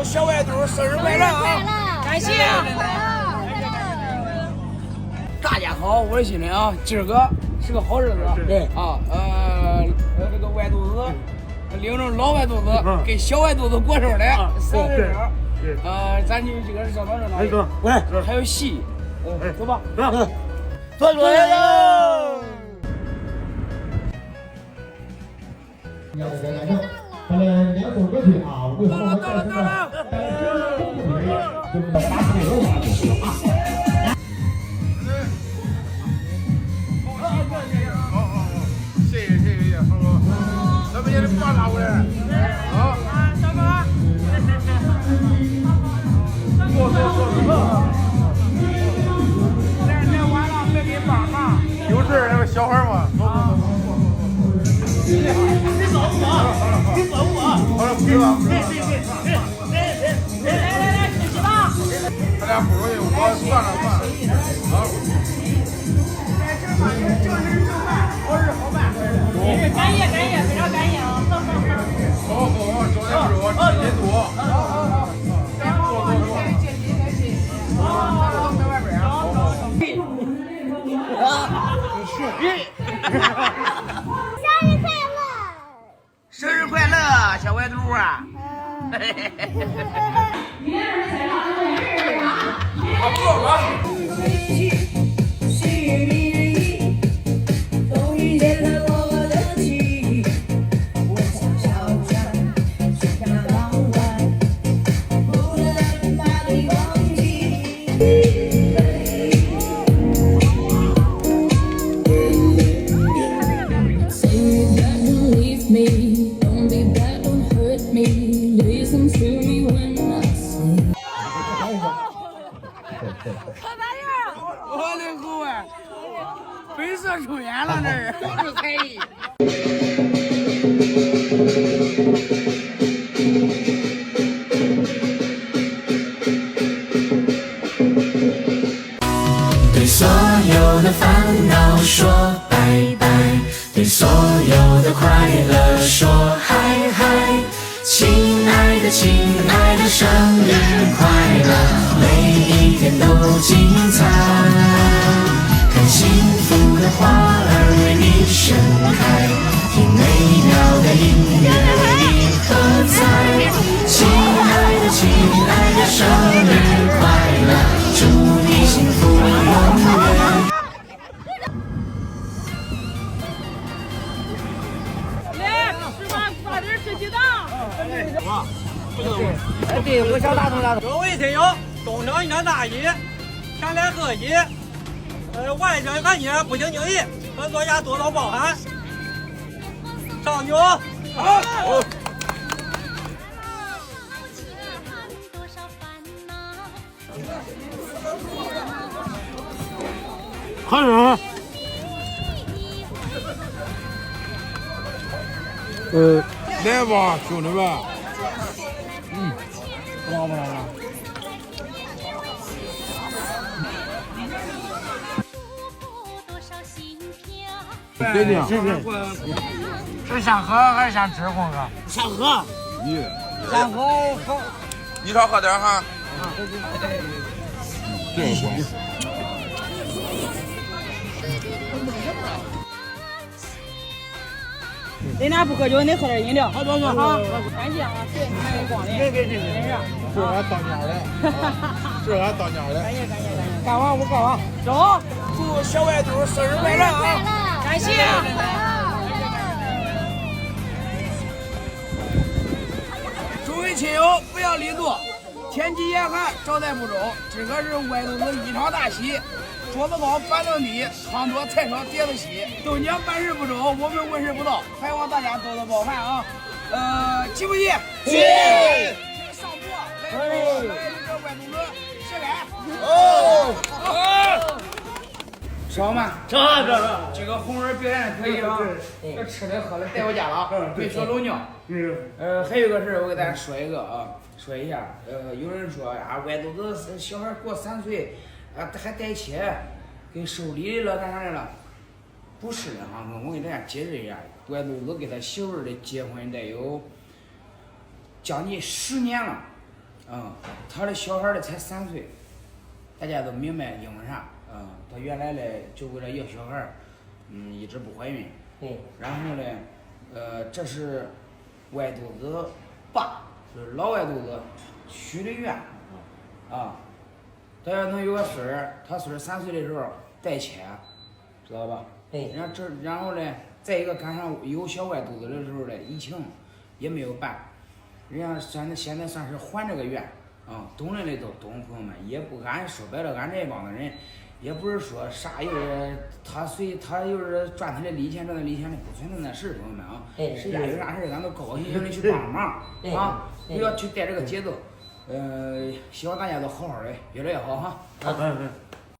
祝小外肚生日快乐啊！感谢。大家好，我是新林啊，今儿个是个好日子，对啊，这个外肚子领着老外肚子给小外肚子过生的生日，咱就这个是相当热闹的，喂，还有戏，走吧，坐坐下喽。要大家感受，他的两首歌曲啊，为什么我们在这个就是打配合下去啊？谢谢，好哥，咱们也得把拉过来，啊，小哥，坐。来晚了别给爸爸，有事那个小孩嘛，走。你走我，好了，去吧。来，起吧。他俩不容易，我算了，好。好事好办。感谢，非常感谢啊！好，招待不住，人多。生日快乐，小外肚啊！我的狗啊！本色出演了，这是都是才艺。对所有的烦恼说拜拜，对所有的快乐说嗨嗨。亲爱的，生日快乐，每一天都精彩。看幸福的花儿为你盛开，听美妙的音乐为你喝彩。亲爱的，生日快乐，祝你幸福永远。来，吃饭抓点吃鸡蛋。对，我小大同各位亲友，东城一场大喜，前来贺喜。外省感谢不请敬意，本作家多多包涵。上酒，好。看着。来吧，兄弟们。不来了。对的，是想喝还是想吃，红哥？想喝。想喝喝。你少喝点哈。这个关系。人家不喝酒，你喝点饮料。好，好，感谢啊，谢谢你们的光临。别，真是。这俺当家的，这俺当家的。感谢。干完我干完，走。祝小外肚生日快乐啊！感谢。诸位亲友不要离座，天气严寒，招待不周，今个是外肚子一场大喜。桌子高，板凳低，汤多菜少，碟子稀。都讲办事不周，我们问事不到，还望大家多多包涵啊！急不急？急！上桌，来这个外肚子，谁来？吃好吗？吃。这个红人表现的可以啊，这吃的喝的带回家了，别学漏尿。还有个事儿，我给大家说一个啊，说一下。有人说啊，外肚子小孩过3岁。还带钱，给收礼了，干啥来了？不是的啊，我给大家解释一下，外肚子跟他媳妇儿的结婚得有将近10年了，他的小孩的才3岁，大家都明白因为啥？他原来嘞就为了要小孩，一直不怀孕。然后呢，这是外肚子爸，是老外肚子许的愿，他要能有个孙儿，他孙儿3岁的时候带钱，知道吧？然后呢，再一个赶上有小外肚子的时候呢，疫情也没有办，人家现在算是还这个愿懂人的都懂，朋友们也不俺说白了，俺这帮子人也不是说啥又是他又是赚他的利钱的不存在那事，朋友们谁家有啥事咱都高高兴兴的去帮忙不要去带这个节奏，希望大家都好好的，越来越好哈。